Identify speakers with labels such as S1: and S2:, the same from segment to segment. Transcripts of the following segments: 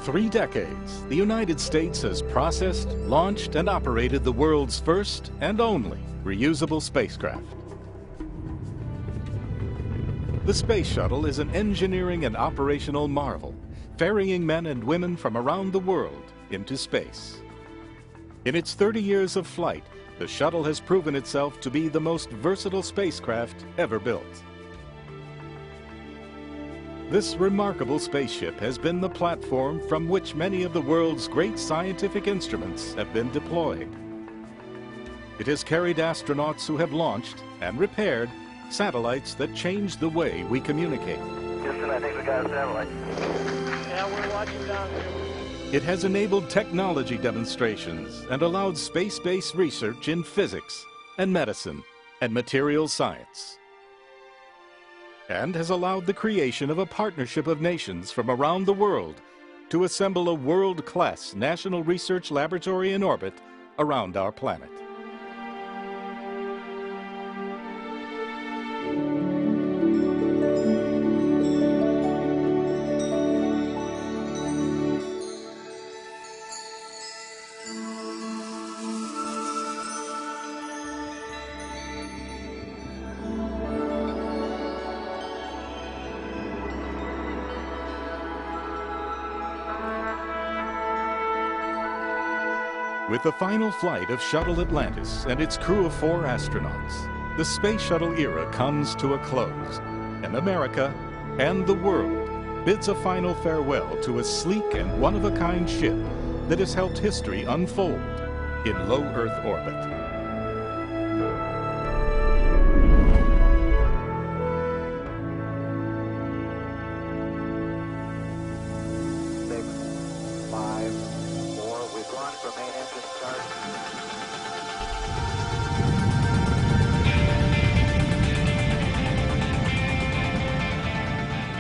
S1: 3 decades, the United States has processed, launched, and operated the world's first and only reusable spacecraft. The Space Shuttle is an engineering and operational marvel, ferrying men and women from around the world into space. In its 30 years of flight, the shuttle has proven itself to be the most versatile spacecraft ever built. This remarkable spaceship has been the platform from which many of the world's great scientific instruments have been deployed. It has carried astronauts who have launched and repaired satellites that changed the way we communicate.
S2: Houston, I think we got a satellite. Yeah, we're watching down here.
S1: It has enabled technology demonstrations and allowed space-based research in physics and medicine and materials science, and has allowed the creation of a partnership of nations from around the world to assemble a world-class national research laboratory in orbit around our planet. With the final flight of Shuttle Atlantis and its crew of 4 astronauts, the Space Shuttle era comes to a close, and America and the world bids a final farewell to a sleek and one-of-a-kind ship that has helped history unfold in low Earth orbit.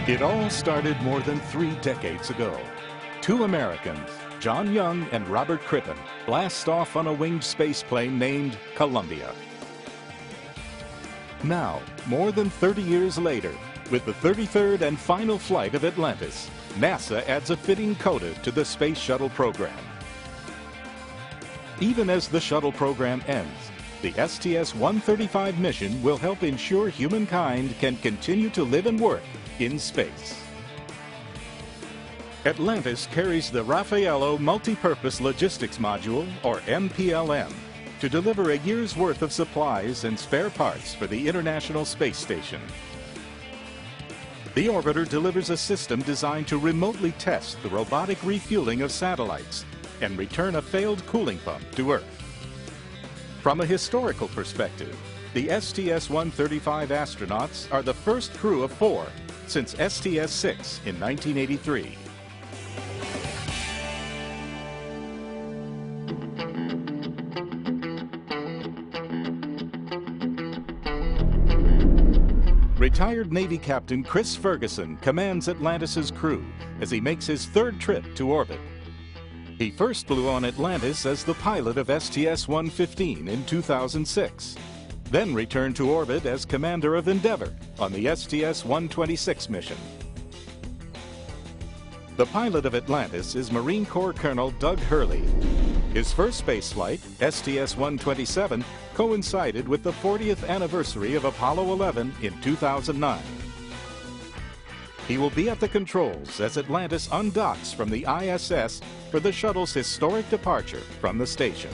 S1: It all started more than 3 decades ago. 2 Americans, John Young and Robert Crippen, blast off on a winged spaceplane named Columbia. Now, more than 30 years later, with the 33rd and final flight of Atlantis, NASA adds a fitting coda to the Space Shuttle program. Even as the shuttle program ends, the STS-135 mission will help ensure humankind can continue to live and work in space. Atlantis carries the Raffaello Multipurpose Logistics Module, or MPLM, to deliver a year's worth of supplies and spare parts for the International Space Station. The orbiter delivers a system designed to remotely test the robotic refueling of satellites and return a failed cooling pump to Earth. From a historical perspective, the STS-135 astronauts are the first crew of 4 since STS-6 in 1983. Retired Navy Captain Chris Ferguson commands Atlantis' crew as he makes his 3rd trip to orbit. He first flew on Atlantis as the pilot of STS-115 in 2006, then returned to orbit as commander of Endeavour on the STS-126 mission. The pilot of Atlantis is Marine Corps Colonel Doug Hurley. His first spaceflight, STS-127, coincided with the 40th anniversary of Apollo 11 in 2009. He will be at the controls as Atlantis undocks from the ISS for the shuttle's historic departure from the station.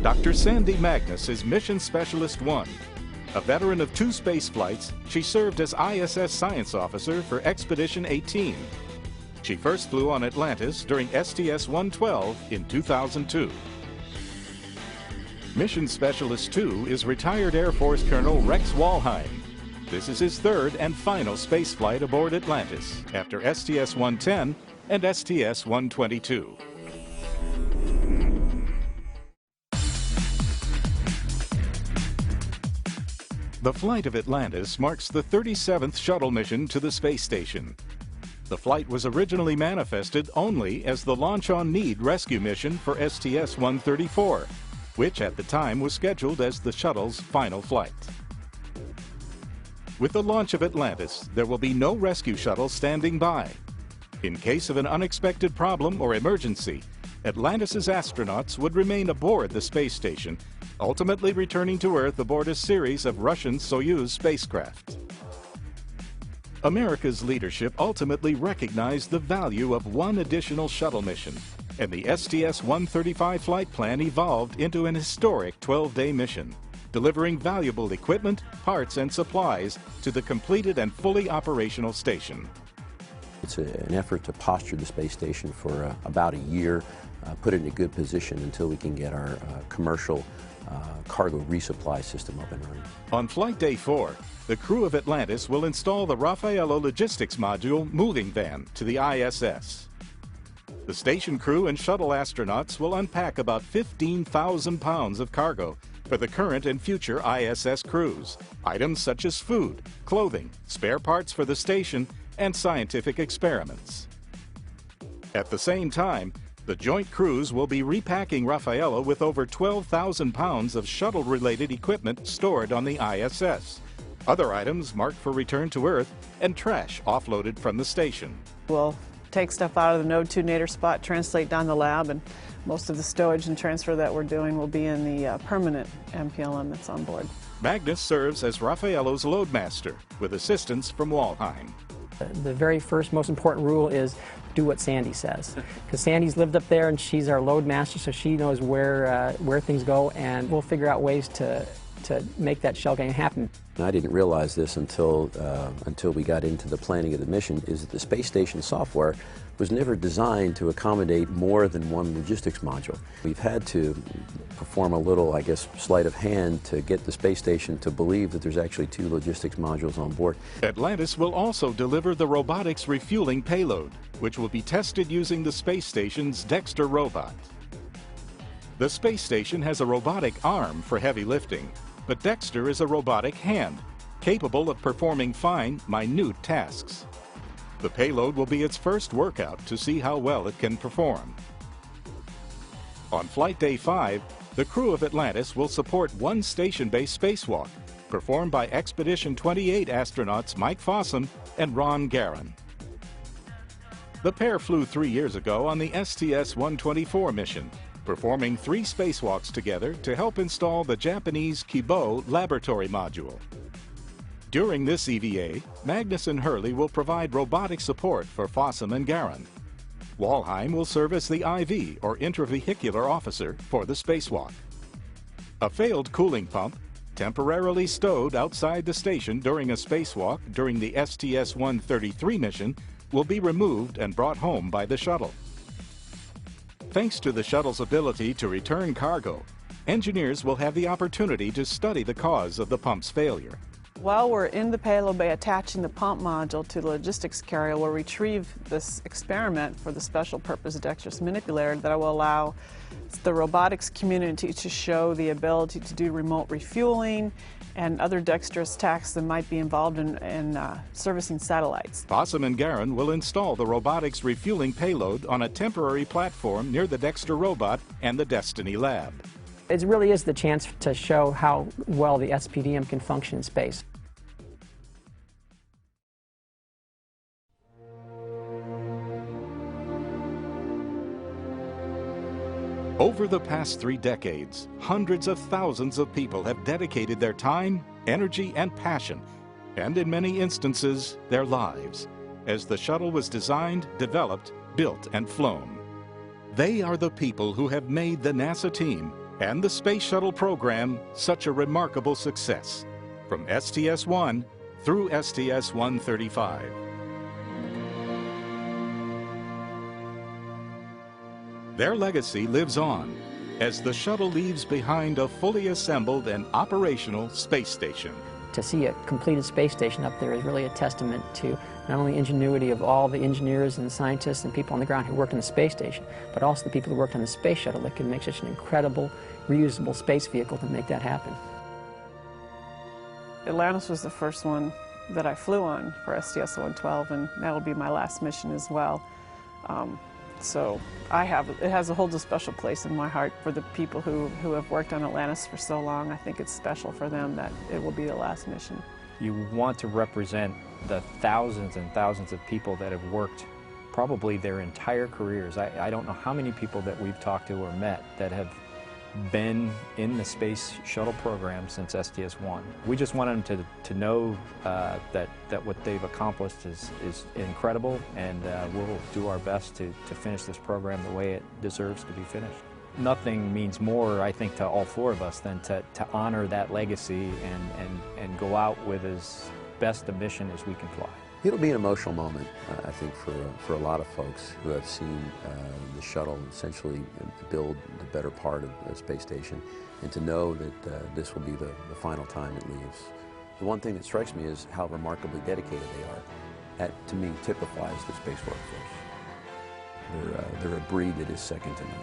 S1: Dr. Sandy Magnus is Mission Specialist 1. A veteran of 2 space flights, she served as ISS Science Officer for Expedition 18. She first flew on Atlantis during STS-112 in 2002. Mission Specialist 2 is retired Air Force Colonel Rex Walheim. This is his 3rd and final space flight aboard Atlantis after STS-110 and STS-122. The flight of Atlantis marks the 37th shuttle mission to the space station. The flight was originally manifested only as the Launch on Need rescue mission for STS-134, which at the time was scheduled as the shuttle's final flight. With the launch of Atlantis, there will be no rescue shuttle standing by. In case of an unexpected problem or emergency, Atlantis' astronauts would remain aboard the space station, ultimately returning to Earth aboard a series of Russian Soyuz spacecraft. America's leadership ultimately recognized the value of one additional shuttle mission, and the STS-135 flight plan evolved into an historic 12-day mission, delivering valuable equipment, parts, and supplies to the completed and fully operational station.
S3: It's an effort to posture the space station for about a year, put it in a good position until we can get our commercial cargo resupply system up and running.
S1: On Flight Day 4, the crew of Atlantis will install the Raffaello Logistics Module moving van to the ISS. The station crew and shuttle astronauts will unpack about 15,000 pounds of cargo for the current and future ISS crews, items such as food, clothing, spare parts for the station, and scientific experiments. At the same time, the joint crews will be repacking Raffaello with over 12,000 pounds of shuttle-related equipment stored on the ISS, other items marked for return to Earth, and trash offloaded from the station.
S4: We'll take stuff out of the Node 2 nadir spot, translate down the lab, and most of the stowage and transfer that we're doing will be in the permanent MPLM that's on board.
S1: Magnus serves as Raffaello's loadmaster, with assistance from Walheim.
S5: The very first most important rule is do what Sandy says, because Sandy's lived up there and she's our load master, so she knows where things go, and we'll figure out ways to make that shell game happen.
S3: And I didn't realize this until we got into the planning of the mission, is that the space station software was never designed to accommodate more than one logistics module. We've had to perform a little, I guess, sleight of hand to get the space station to believe that there's actually 2 logistics modules on board.
S1: Atlantis will also deliver the robotics refueling payload, which will be tested using the space station's Dexter robot. The space station has a robotic arm for heavy lifting, but Dexter is a robotic hand, capable of performing fine, minute tasks. The payload will be its first workout to see how well it can perform. On Flight Day 5, the crew of Atlantis will support one station-based spacewalk, performed by Expedition 28 astronauts Mike Fossum and Ron Garan. The pair flew 3 years ago on the STS-124 mission, performing 3 spacewalks together to help install the Japanese Kibo laboratory module. During this EVA, Magnus and Hurley will provide robotic support for Fossum and Garan. Walheim will serve as the IV, or intravehicular officer, for the spacewalk. A failed cooling pump, temporarily stowed outside the station during a spacewalk during the STS-133 mission, will be removed and brought home by the shuttle. Thanks to the shuttle's ability to return cargo, engineers will have the opportunity to study the cause of the pump's failure.
S4: While we're in the payload bay attaching the pump module to the logistics carrier, we'll retrieve this experiment for the special purpose dexterous manipulator that will allow the robotics community to show the ability to do remote refueling and other dexterous tasks that might be involved in servicing satellites.
S1: Fossum and Garan will install the robotics refueling payload on a temporary platform near the Dexter robot and the Destiny lab.
S5: It really is the chance to show how well the SPDM can function in space.
S1: Over the past 3 decades, hundreds of thousands of people have dedicated their time, energy, and passion, and in many instances, their lives, as the shuttle was designed, developed, built, and flown. They are the people who have made the NASA team and the Space Shuttle program such a remarkable success, from STS-1 through STS-135. Their legacy lives on as the shuttle leaves behind a fully assembled and operational space station.
S5: To see a completed space station up there is really a testament to not only the ingenuity of all the engineers and scientists and people on the ground who worked on the space station, but also the people who worked on the space shuttle that could make such an incredible, reusable space vehicle to make that happen.
S4: Atlantis was the first one that I flew on for STS-112, and that will be my last mission as well. So it has a hold a special place in my heart for the people who have worked on Atlantis for so long. I think it's special for them that it will be the last mission.
S6: You want to represent the thousands and thousands of people that have worked probably their entire careers. I don't know how many people that we've talked to or met that have been in the space shuttle program since STS-1. We just want them to know that what they've accomplished is incredible, and we'll do our best to finish this program the way it deserves to be finished. Nothing means more, I think, to all four of us than to honor that legacy and go out with as best a mission as we can fly.
S3: It'll be an emotional moment, I think, for a lot of folks who have seen the shuttle essentially build the better part of the space station, and to know that this will be the final time it leaves. The one thing that strikes me is how remarkably dedicated they are. That, to me, typifies the space workforce. They're a breed that is second to none.